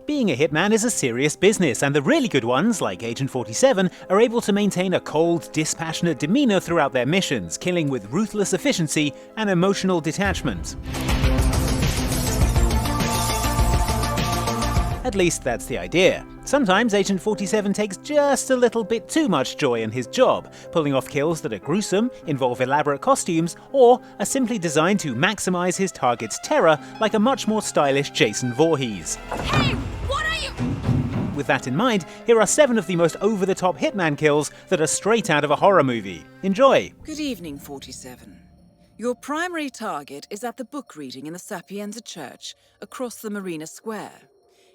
Being a hitman is a serious business, and the really good ones, like Agent 47, are able to maintain a cold, dispassionate demeanor throughout their missions, killing with ruthless efficiency and emotional detachment. At least that's the idea. Sometimes Agent 47 takes just a little bit too much joy in his job, pulling off kills that are gruesome, involve elaborate costumes, or are simply designed to maximize his target's terror, like a much more stylish Jason Voorhees. Hey, what are you? With that in mind, here are 7 of the most over-the-top hitman kills that are straight out of a horror movie. Enjoy! Good evening, 47. Your primary target is at the book reading in the Sapienza Church, across the Marina Square.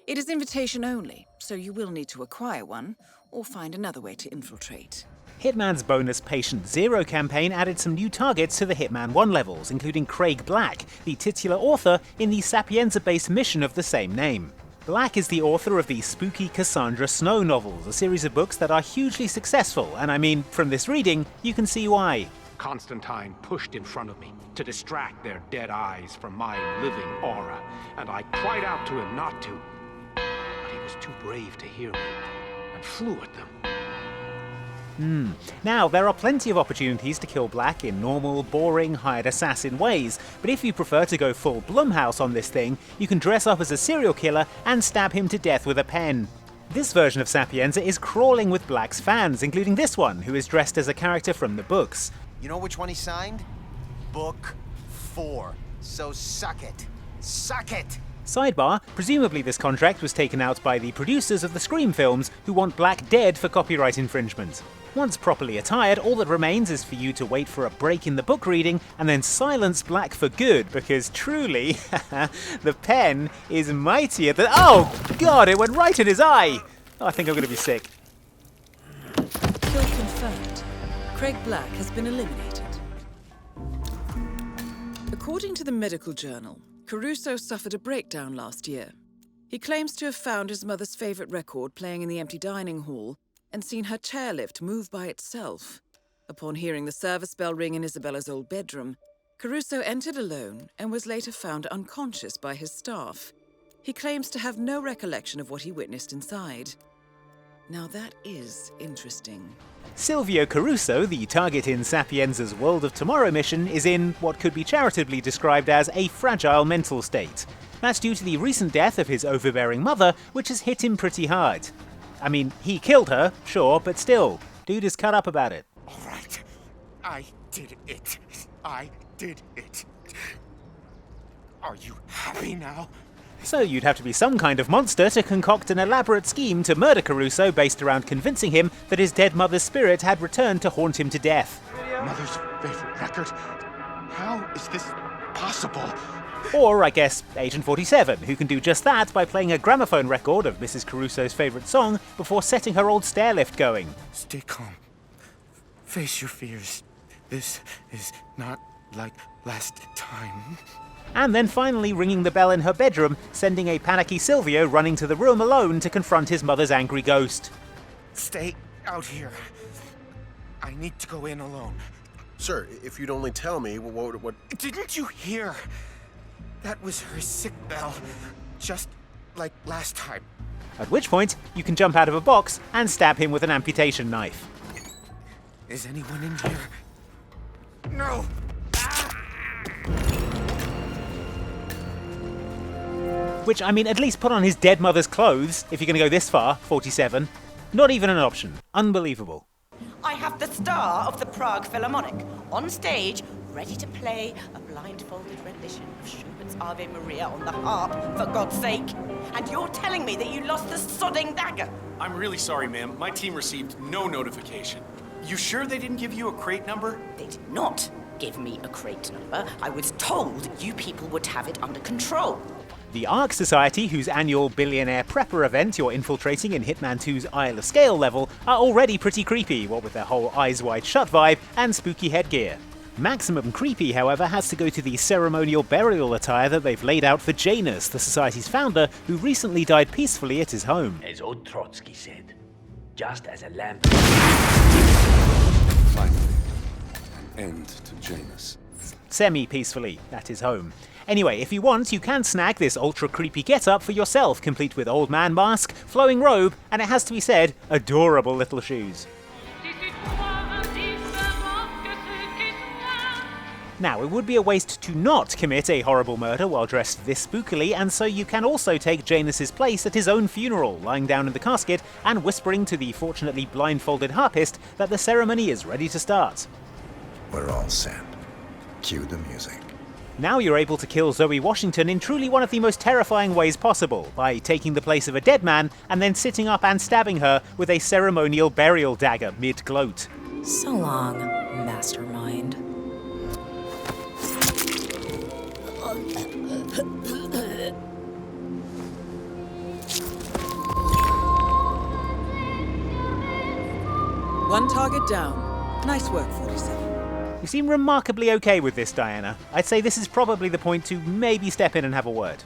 It is invitation only, so you will need to acquire one, or find another way to infiltrate. Hitman's bonus Patient Zero campaign added some new targets to the Hitman 1 levels, including Craig Black, the titular author in the Sapienza-based mission of the same name. Black is the author of the spooky Cassandra Snow novels, a series of books that are hugely successful, and I mean, from this reading, you can see why. Constantine pushed in front of me to distract their dead eyes from my living aura, and I cried out to him not to. But he was too brave to hear me, and flew at them. Now, there are plenty of opportunities to kill Black in normal, boring, hired assassin ways, but if you prefer to go full Blumhouse on this thing, you can dress up as a serial killer and stab him to death with a pen. This version of Sapienza is crawling with Black's fans, including this one, who is dressed as a character from the books. You know which one he signed? Book 4. So suck it. Suck it! Sidebar, presumably this contract was taken out by the producers of the Scream films, who want Black dead for copyright infringement. Once properly attired, all that remains is for you to wait for a break in the book reading and then silence Black for good, because truly, the pen is mightier than— oh god, it went right in his eye! Oh, I think I'm gonna be sick. Kill confirmed. Craig Black has been eliminated. According to the medical journal, Caruso suffered a breakdown last year. He claims to have found his mother's favorite record playing in the empty dining hall and seen her chairlift move by itself. Upon hearing the service bell ring in Isabella's old bedroom, Caruso entered alone and was later found unconscious by his staff. He claims to have no recollection of what he witnessed inside. Now that is interesting. Silvio Caruso, the target in Sapienza's World of Tomorrow mission, is in what could be charitably described as a fragile mental state. That's due to the recent death of his overbearing mother, which has hit him pretty hard. I mean, he killed her, sure, but still, dude is cut up about it. All right. I did it. I did it. Are you happy now? So you'd have to be some kind of monster to concoct an elaborate scheme to murder Caruso based around convincing him that his dead mother's spirit had returned to haunt him to death. Mother's favorite record? How is this possible? Or, I guess, Agent 47, who can do just that by playing a gramophone record of Mrs. Caruso's favourite song before setting her old stairlift going. Stay calm. Face your fears. This is not like last time. And then finally ringing the bell in her bedroom, sending a panicky Silvio running to the room alone to confront his mother's angry ghost. Stay out here. I need to go in alone. Sir, if you'd only tell me what... Didn't you hear? That was her sick bell, just like last time. At which point, you can jump out of a box and stab him with an amputation knife. Is anyone in here? No! Which, I mean, at least put on his dead mother's clothes, if you're going to go this far, 47. Not even an option. Unbelievable. I have the star of the Prague Philharmonic on stage, ready to play a blindfolded rendition of Schubert's Ave Maria on the harp, for God's sake. And you're telling me that you lost the sodding dagger? I'm really sorry, ma'am. My team received no notification. You sure they didn't give you a crate number? They did not give me a crate number. I was told you people would have it under control. The Ark Society, whose annual billionaire prepper event you're infiltrating in Hitman 2's Isle of Scale level, are already pretty creepy, what with their whole eyes wide shut vibe and spooky headgear. Maximum creepy, however, has to go to the ceremonial burial attire that they've laid out for Janus, the Society's founder, who recently died peacefully at his home. As old Trotsky said, just as a lamp... Finally, an end to Janus. Semi-peacefully at his home. Anyway, if you want, you can snag this ultra creepy getup for yourself, complete with old man mask, flowing robe, and it has to be said, adorable little shoes. Now, it would be a waste to not commit a horrible murder while dressed this spookily, and so you can also take Janus's place at his own funeral, lying down in the casket and whispering to the fortunately blindfolded harpist that the ceremony is ready to start. We're all set. Cue the music. Now you're able to kill Zoe Washington in truly one of the most terrifying ways possible, by taking the place of a dead man and then sitting up and stabbing her with a ceremonial burial dagger mid-gloat. So long, mastermind. One target down. Nice work, 47. You seem remarkably okay with this, Diana. I'd say this is probably the point to maybe step in and have a word.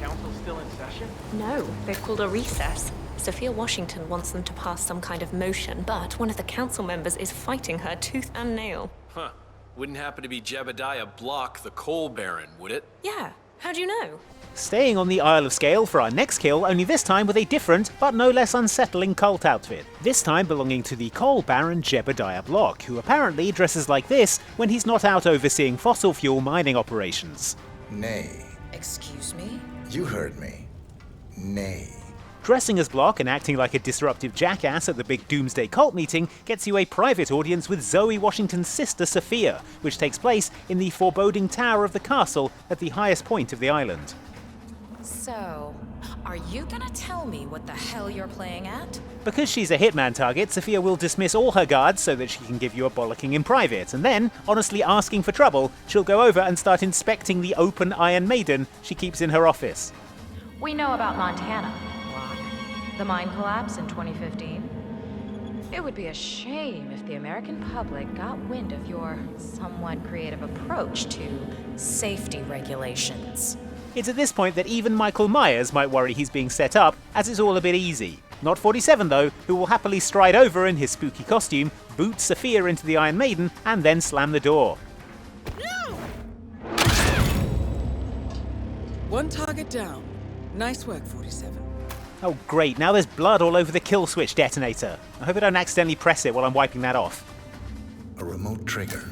Council's still in session? No, they've called a recess. Sophia Washington wants them to pass some kind of motion, but one of the council members is fighting her tooth and nail. Huh. Wouldn't happen to be Jebediah Block, the coal baron, would it? Yeah, how do you know? Staying on the Isle of Scale for our next kill, only this time with a different, but no less unsettling cult outfit. This time belonging to the coal baron Jebediah Block, who apparently dresses like this when he's not out overseeing fossil fuel mining operations. Nay. Excuse me? You heard me. Nay. Dressing as Block and acting like a disruptive jackass at the big Doomsday cult meeting gets you a private audience with Zoe Washington's sister Sophia, which takes place in the foreboding tower of the castle at the highest point of the island. So, are you gonna tell me what the hell you're playing at? Because she's a Hitman target, Sophia will dismiss all her guards so that she can give you a bollocking in private, and then, honestly asking for trouble, she'll go over and start inspecting the open Iron Maiden she keeps in her office. We know about Montana. The mine collapse in 2015. It would be a shame if the American public got wind of your somewhat creative approach to safety regulations. It's at this point that even Michael Myers might worry he's being set up, as it's all a bit easy. Not 47 though, who will happily stride over in his spooky costume, boot Sophia into the Iron Maiden, and then slam the door. No! One target down. Nice work, 47. Oh great, now there's blood all over the kill switch detonator. I hope I don't accidentally press it while I'm wiping that off. A remote trigger.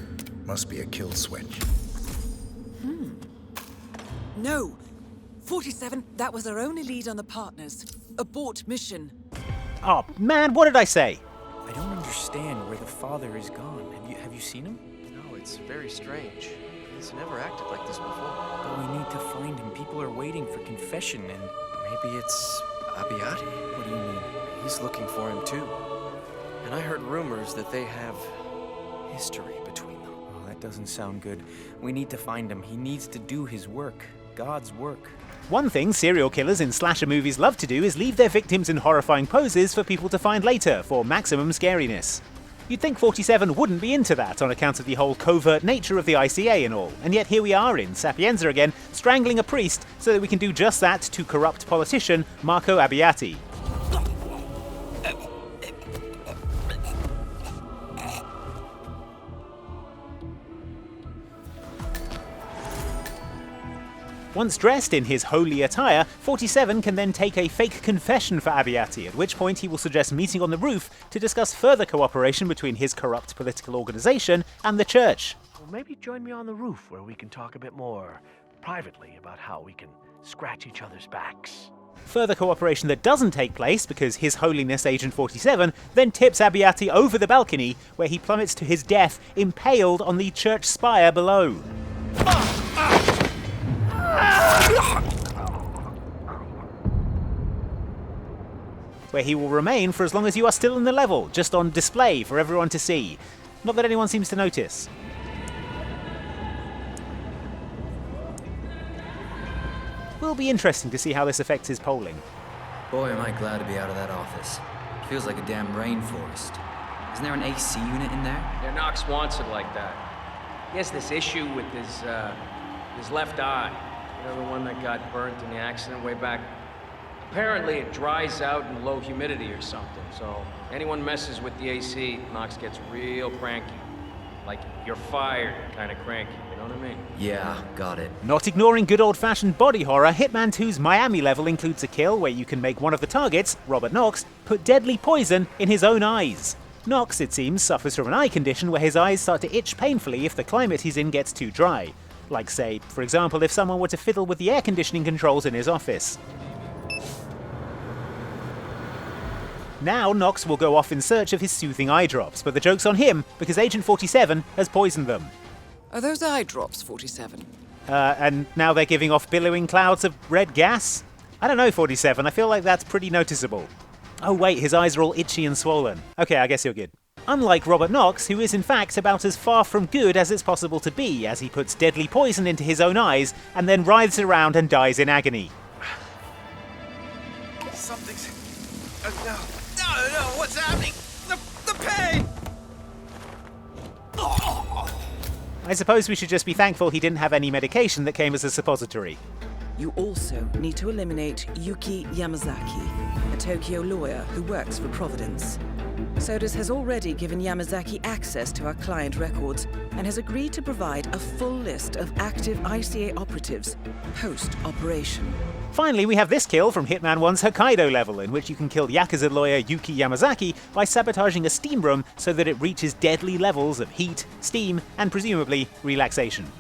Must be a kill switch. No! 47, that was our only lead on the partners. Abort mission. Oh man, what did I say? I don't understand where the father is gone. Have you seen him? No, it's very strange. He's never acted like this before. But we need to find him. People are waiting for confession and... Maybe it's Abiyati? What do you mean? He's looking for him too. And I heard rumors that they have history between them. Oh, that doesn't sound good. We need to find him. He needs to do his work. God's work. One thing serial killers in slasher movies love to do is leave their victims in horrifying poses for people to find later, for maximum scariness. You'd think 47 wouldn't be into that on account of the whole covert nature of the ICA and all, and yet here we are in Sapienza again, strangling a priest so that we can do just that to corrupt politician Marco Abbiati. Once dressed in his holy attire, 47 can then take a fake confession for Abbiati, at which point he will suggest meeting on the roof to discuss further cooperation between his corrupt political organization and the church. Well, maybe join me on the roof where we can talk a bit more privately about how we can scratch each other's backs. Further cooperation that doesn't take place because His Holiness Agent 47 then tips Abbiati over the balcony, where he plummets to his death impaled on the church spire below. Where he will remain for as long as you are still in the level, just on display for everyone to see. Not that anyone seems to notice. Will be interesting to see how this affects his polling. Boy, am I glad to be out of that office. It feels like a damn rainforest. Isn't there an AC unit in there? Yeah, Knox wants it like that. He has this issue with his left eye. You know, the one that got burnt in the accident way back. Apparently it dries out in low humidity or something, so anyone messes with the AC, Knox gets real cranky. Like, you're fired, kind of cranky, you know what I mean? Yeah, got it. Not ignoring good old-fashioned body horror, Hitman 2's Miami level includes a kill where you can make one of the targets, Robert Knox, put deadly poison in his own eyes. Knox, it seems, suffers from an eye condition where his eyes start to itch painfully if the climate he's in gets too dry. Like, say, for example, if someone were to fiddle with the air conditioning controls in his office. Now Knox will go off in search of his soothing eye drops, but the joke's on him because Agent 47 has poisoned them. Are those eye drops, 47? And now they're giving off billowing clouds of red gas? I don't know, 47, I feel like that's pretty noticeable. Oh wait, his eyes are all itchy and swollen. Okay, I guess you're good. Unlike Robert Knox, who is in fact about as far from good as it's possible to be, as he puts deadly poison into his own eyes and then writhes around and dies in agony. Something's... No, what's happening? The pain! I suppose we should just be thankful he didn't have any medication that came as a suppository. You also need to eliminate Yuki Yamazaki, a Tokyo lawyer who works for Providence. Sodas has already given Yamazaki access to our client records and has agreed to provide a full list of active ICA operatives post-operation. Finally, we have this kill from Hitman 1's Hokkaido level, in which you can kill Yakuza lawyer Yuki Yamazaki by sabotaging a steam room so that it reaches deadly levels of heat, steam, and presumably relaxation.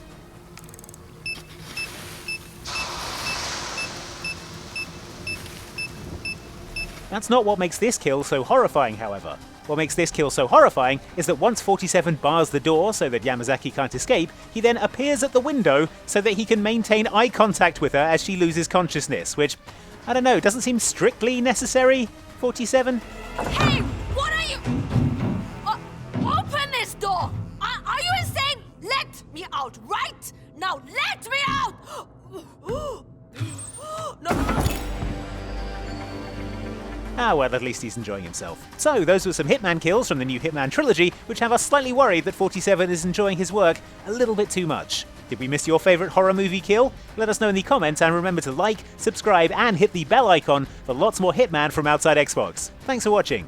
That's not what makes this kill so horrifying, however. What makes this kill so horrifying is that once 47 bars the door so that Yamazaki can't escape, he then appears at the window so that he can maintain eye contact with her as she loses consciousness, which, I don't know, doesn't seem strictly necessary, 47? Hey, what are you... open this door! Are you insane? Let me out, right? Now let me out! No. Ah well, at least he's enjoying himself. So, those were some Hitman kills from the new Hitman trilogy, which have us slightly worried that 47 is enjoying his work a little bit too much. Did we miss your favourite horror movie kill? Let us know in the comments, and remember to like, subscribe, and hit the bell icon for lots more Hitman from Outside Xbox. Thanks for watching.